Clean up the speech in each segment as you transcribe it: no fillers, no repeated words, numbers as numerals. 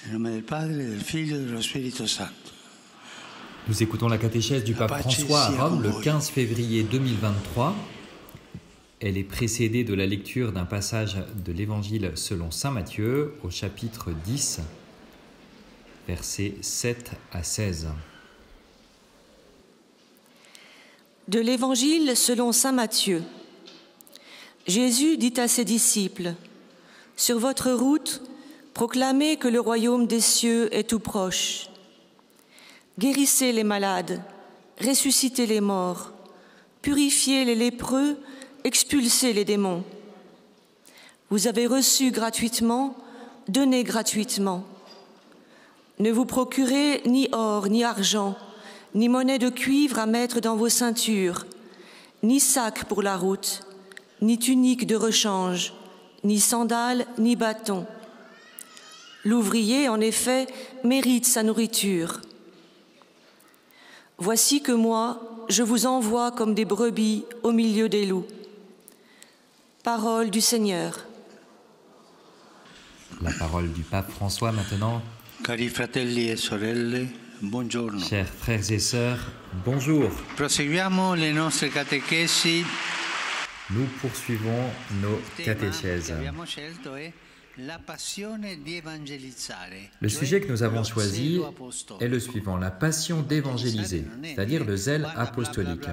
Nel nome del Padre, del Figlio e dello Spirito Santo. Nous écoutons la catéchèse du pape François à Rome le 15 février 2023. Elle est précédée de la lecture d'un passage de l'Évangile selon saint Matthieu au chapitre 10, versets 7 à 16. De l'Évangile selon saint Matthieu. Jésus dit à ses disciples : « Sur votre route, proclamez que le royaume des cieux est tout proche. Guérissez les malades, ressuscitez les morts, purifiez les lépreux, expulsez les démons. Vous avez reçu gratuitement, donnez gratuitement. Ne vous procurez ni or, ni argent, ni monnaie de cuivre à mettre dans vos ceintures, ni sac pour la route, ni tunique de rechange, ni sandales, ni bâton. L'ouvrier, en effet, mérite sa nourriture. Voici que moi, je vous envoie comme des brebis au milieu des loups. » Parole du Seigneur. La parole du pape François maintenant. Cari fratelli e sorelle, buongiorno. Chers frères et sœurs, bonjour. Proseguiamo le nostre catechesi. Nous poursuivons nos catéchèses. Le sujet que nous avons choisi est le suivant, la passion d'évangéliser, c'est-à-dire le zèle apostolique.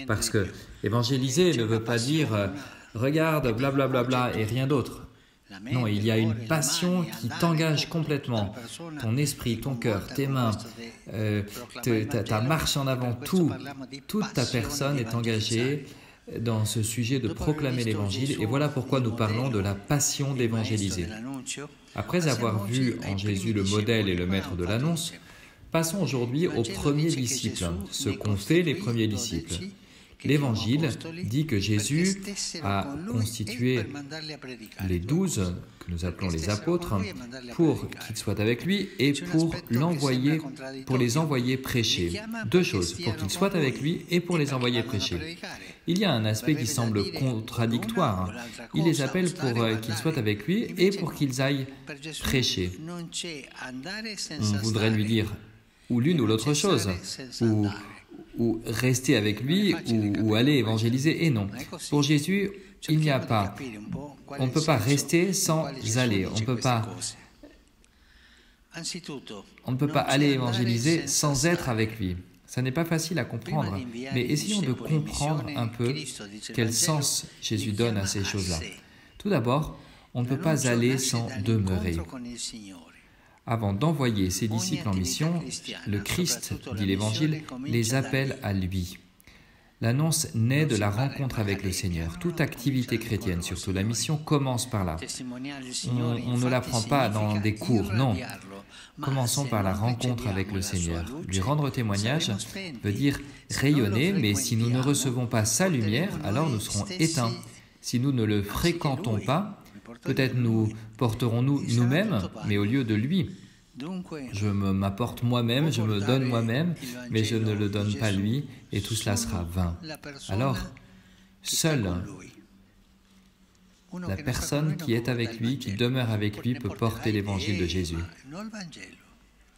Parce que évangéliser ne veut pas dire « regarde, blablabla » et rien d'autre. Non, il y a une passion qui t'engage complètement. Ton esprit, ton cœur, tes mains, ta marche en avant, toute ta personne est engagée dans ce sujet de proclamer l'Évangile. Et voilà pourquoi nous parlons de la passion d'évangéliser. Après avoir vu en Jésus le modèle et le maître de l'annonce, passons aujourd'hui aux premiers disciples, ce qu'ont fait les premiers disciples. L'Évangile dit que Jésus a constitué les 12, que nous appelons les apôtres, pour qu'ils soient avec lui et pour les envoyer prêcher. Deux choses, pour qu'ils soient avec lui et pour les envoyer prêcher. Il y a un aspect qui semble contradictoire. Il les appelle pour qu'ils soient avec lui et pour qu'ils aillent prêcher. On voudrait lui dire ou l'une ou l'autre chose, ou rester avec lui, ou aller évangéliser. Et non, pour Jésus, il n'y a pas. On ne peut pas rester sans aller. On ne peut pas aller évangéliser sans être avec lui. Ça n'est pas facile à comprendre, mais essayons de comprendre un peu quel sens Jésus donne à ces choses-là. Tout d'abord, on ne peut pas aller sans demeurer. Avant d'envoyer ses disciples en mission, le Christ, dit l'Évangile, les appelle à lui. L'annonce naît de la rencontre avec le Seigneur. Toute activité chrétienne, surtout la mission, commence par là. On ne l'apprend pas dans des cours, non. Commençons par la rencontre avec le Seigneur. Lui rendre témoignage veut dire rayonner, mais si nous ne recevons pas sa lumière, alors nous serons éteints. Si nous ne le fréquentons pas, peut-être nous porterons-nous nous-mêmes, mais au lieu de lui. Je m'apporte moi-même, je me donne moi-même, mais je ne le donne pas lui, et tout cela sera vain. Alors, seule la personne qui est avec lui, qui demeure avec lui, peut porter l'évangile de Jésus.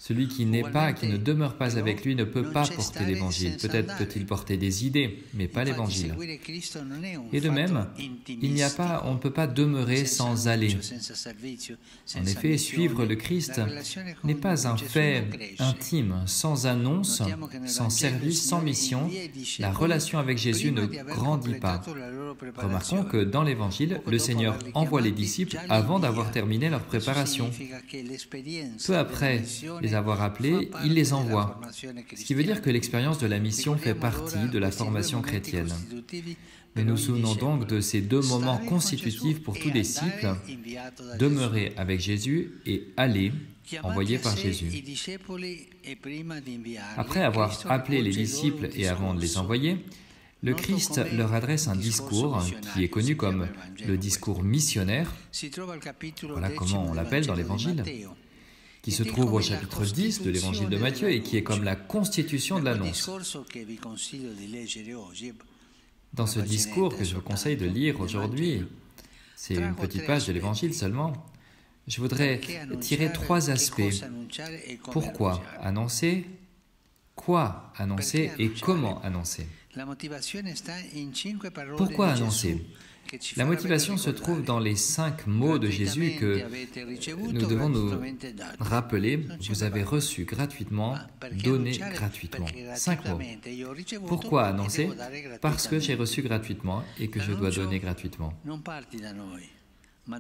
Celui qui n'est pas, qui ne demeure pas avec lui, ne peut pas porter l'évangile. Peut-être peut-il porter des idées, mais pas l'évangile. Et de même, on ne peut pas demeurer sans aller. En effet, suivre le Christ n'est pas un fait intime. Sans annonce, sans service, sans mission, la relation avec Jésus ne grandit pas. Remarquons que dans l'Évangile, le Seigneur envoie les disciples avant d'avoir terminé leur préparation. Peu après les avoir appelés, il les envoie. Ce qui veut dire que l'expérience de la mission fait partie de la formation chrétienne. Mais nous nous souvenons donc de ces deux moments constitutifs pour tout disciple, demeurer avec Jésus et aller, envoyé par Jésus. Après avoir appelé les disciples et avant de les envoyer, le Christ leur adresse un discours qui est connu comme le discours missionnaire. Voilà comment on l'appelle dans l'Évangile, qui se trouve au chapitre 10 de l'Évangile de Matthieu et qui est comme la constitution de l'annonce. Dans ce discours que je vous conseille de lire aujourd'hui, c'est une petite page de l'Évangile seulement, je voudrais tirer 3 aspects. Pourquoi annoncer, quoi annoncer et comment annoncer. Pourquoi annoncer? La motivation se trouve dans les 5 mots de Jésus que nous devons nous rappeler. Vous avez reçu gratuitement, donné gratuitement. 5 mots. Pourquoi annoncer? Parce que j'ai reçu gratuitement et que je dois donner gratuitement.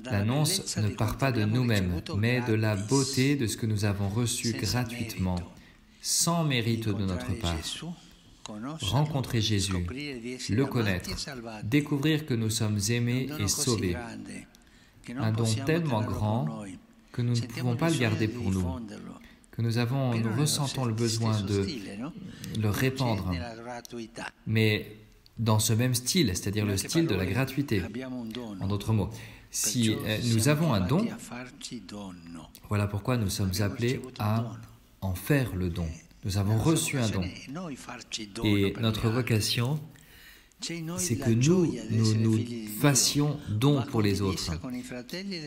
L'annonce ne part pas de nous-mêmes, mais de la beauté de ce que nous avons reçu gratuitement, sans mérite de notre part. Rencontrer Jésus, le connaître, découvrir que nous sommes aimés et sauvés. Un don tellement grand que nous ne pouvons pas le garder pour nous, que nous ressentons le besoin de le répandre, mais dans ce même style, c'est-à-dire le style de la gratuité. En d'autres mots, si nous avons un don, voilà pourquoi nous sommes appelés à en faire le don. Nous avons reçu un don. Et notre vocation, c'est que nous fassions don pour les autres.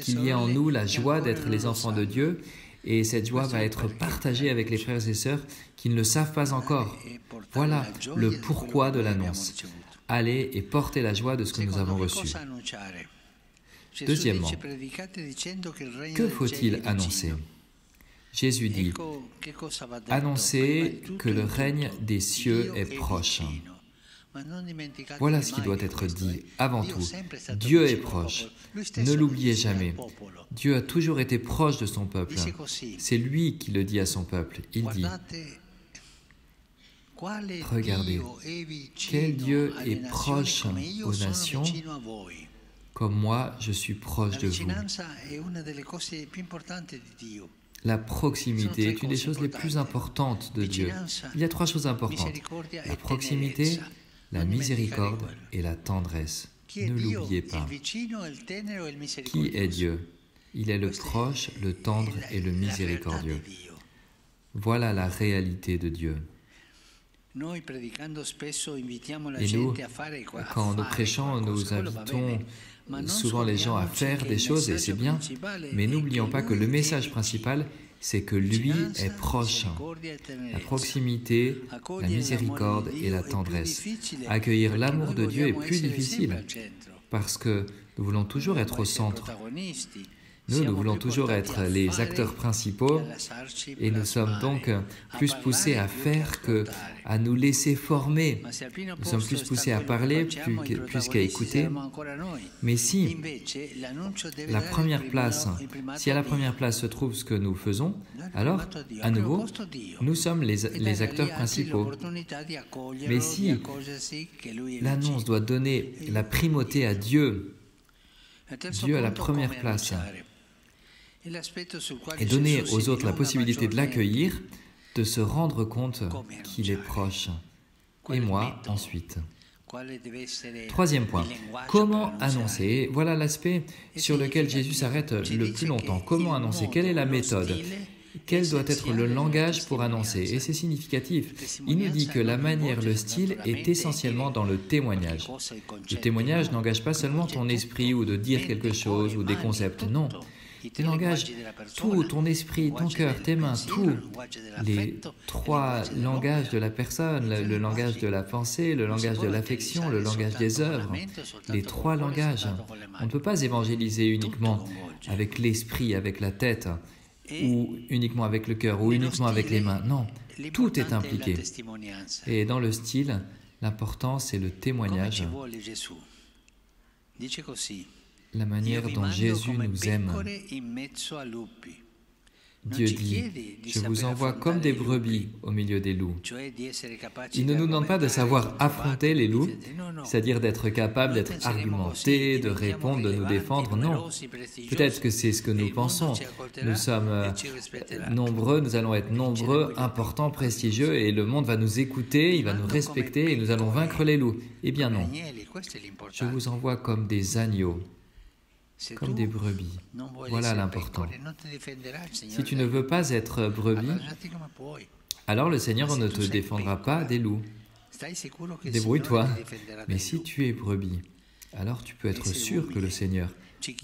Qu'il y ait en nous la joie d'être les enfants de Dieu, et cette joie va être partagée avec les frères et sœurs qui ne le savent pas encore. Voilà le pourquoi de l'annonce. Allez et portez la joie de ce que nous avons reçu. Deuxièmement, que faut-il annoncer? Jésus dit, annoncez que le règne des cieux est proche. Voilà ce qui doit être dit avant tout. Dieu est proche. Ne l'oubliez jamais. Dieu a toujours été proche de son peuple. C'est lui qui le dit à son peuple. Il dit, regardez, quel Dieu est proche aux nations, comme moi je suis proche de vous. La proximité est une des choses les plus importantes de Dieu. Il y a 3 choses importantes. La proximité, la miséricorde et la tendresse. Ne l'oubliez pas. Qui est Dieu? Il est le proche, le tendre et le miséricordieux. Voilà la réalité de Dieu. Et nous, quand nous prêchons, nous invitons souvent les gens à faire des choses, et c'est bien, mais n'oublions pas que le message principal, c'est que lui est proche. La proximité, la miséricorde et la tendresse. Accueillir l'amour de Dieu est plus difficile, parce que nous voulons toujours être au centre. Nous voulons toujours être les acteurs principaux et nous sommes donc plus poussés à faire qu'à nous laisser former. Nous sommes plus poussés à parler plus qu'à écouter. Mais si à la première place se trouve ce que nous faisons, alors, à nouveau, nous sommes les acteurs principaux. Mais si l'annonce doit donner la primauté à Dieu, Dieu à la première place, et donner aux autres la possibilité de l'accueillir, de se rendre compte qu'il est proche. Et moi, ensuite. 3e point, comment annoncer? Voilà l'aspect sur lequel Jésus s'arrête le plus longtemps. Comment annoncer? Quelle est la méthode? Quel doit être le langage pour annoncer? Et c'est significatif. Il nous dit que la manière, le style est essentiellement dans le témoignage. Le témoignage n'engage pas seulement ton esprit ou de dire quelque chose ou des concepts, non. Il engage tout, ton esprit, ton cœur, tes mains, tous les 3 langages de la personne, le langage de la pensée, le langage de l'affection, le langage des œuvres, les 3 langages. On ne peut pas évangéliser uniquement avec l'esprit, avec la tête, ou uniquement avec le cœur, ou uniquement avec les mains. Non, tout est impliqué. Et dans le style, l'important c'est le témoignage. La manière dont Jésus nous aime. Dieu dit, je vous envoie comme des brebis au milieu des loups. Il ne nous demande pas de savoir affronter les loups, c'est-à-dire d'être capable d'être argumenté, de répondre, de nous défendre, non. Peut-être que c'est ce que nous pensons. Nous sommes nombreux, nous allons être nombreux, importants, prestigieux, et le monde va nous écouter, il va nous respecter, et nous allons vaincre les loups. Eh bien non, je vous envoie comme des agneaux. Comme des brebis. Voilà l'important. Si tu ne veux pas être brebis, alors le Seigneur ne te défendra pas des loups. Débrouille-toi. Mais si tu es brebis, alors tu peux être sûr que le Seigneur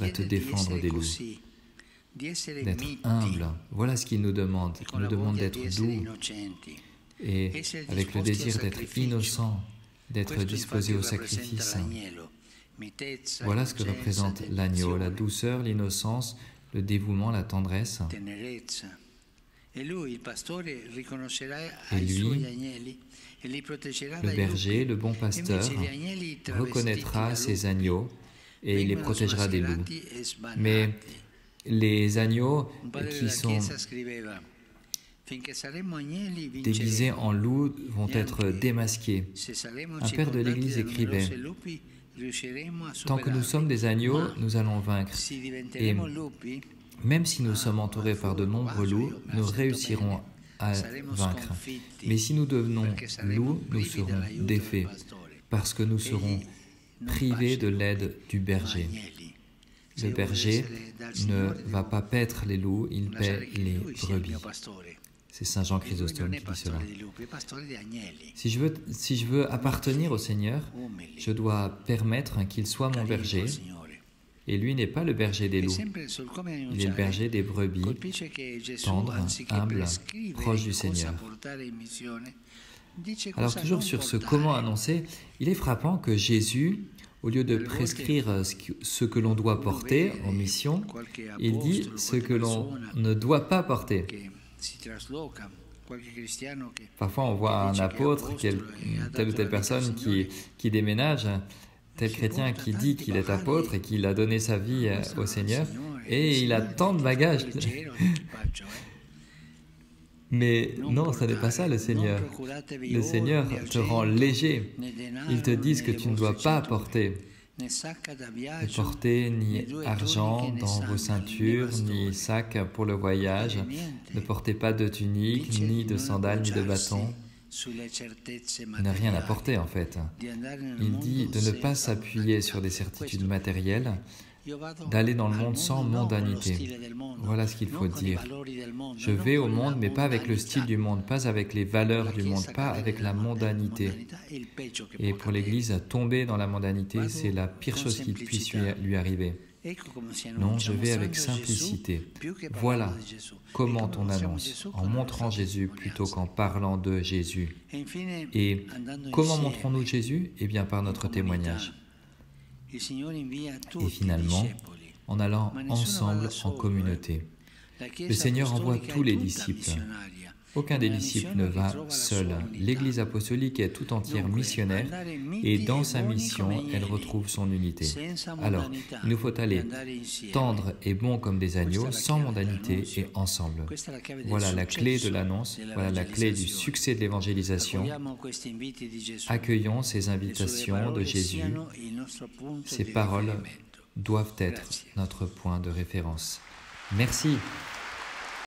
va te défendre des loups. d'être humble. Voilà ce qu'il nous demande. Il nous demande d'être doux et avec le désir d'être innocent, d'être disposé au sacrifice. Voilà ce que représente l'agneau, la douceur, l'innocence, le dévouement, la tendresse. Et lui, le berger, le bon pasteur, reconnaîtra ses agneaux et il les protégera des loups. Mais les agneaux qui sont déguisés en loups vont être démasqués. Un père de l'Église écrivait « Tant que nous sommes des agneaux, nous allons vaincre. Et même si nous sommes entourés par de nombreux loups, nous réussirons à vaincre. Mais si nous devenons loups, nous serons défaits, parce que nous serons privés de l'aide du berger. Le berger ne va pas paître les loups, il paît les brebis. » C'est Saint Jean Chrysostome qui dit cela. Si je veux appartenir au Seigneur, je dois permettre qu'il soit mon berger. Et lui n'est pas le berger des loups. Il est le berger des brebis, tendre, humble, proche du Seigneur. Alors toujours sur ce comment annoncer, il est frappant que Jésus, au lieu de prescrire ce que l'on doit porter en mission, il dit ce que l'on ne doit pas porter. Parfois on voit un apôtre, telle ou telle personne qui déménage, tel chrétien qui dit qu'il est apôtre et qu'il a donné sa vie au Seigneur, et il a tant de bagages. Mais non, ce n'est pas ça le Seigneur. Le Seigneur te rend léger. Il te dit ce que tu ne dois pas porter. Ne portez ni argent dans vos ceintures, ni sac pour le voyage. Ne portez pas de tunique, ni de sandales, ni de bâton. Il n'a rien à porter en fait. Il dit de ne pas s'appuyer sur des certitudes matérielles, d'aller dans le monde sans mondanité. Voilà ce qu'il faut dire. Je vais au monde, mais pas avec le style du monde, pas avec les valeurs du monde, pas avec la mondanité. Et pour l'Église, tomber dans la mondanité, c'est la pire chose qui puisse lui arriver. Non, je vais avec simplicité. Voilà comment on annonce, en montrant Jésus plutôt qu'en parlant de Jésus. Et comment montrons-nous Jésus? Eh bien, par notre témoignage. Et finalement, en allant ensemble en communauté. Le Seigneur envoie tous les disciples. Aucun des disciples ne va seul. L'Église apostolique est tout entière missionnaire et dans sa mission, elle retrouve son unité. Alors, il nous faut aller tendres et bons comme des agneaux, sans mondanité et ensemble. Voilà la clé de l'annonce, voilà la clé du succès de l'évangélisation. Accueillons ces invitations de Jésus. Ces paroles doivent être notre point de référence. Merci.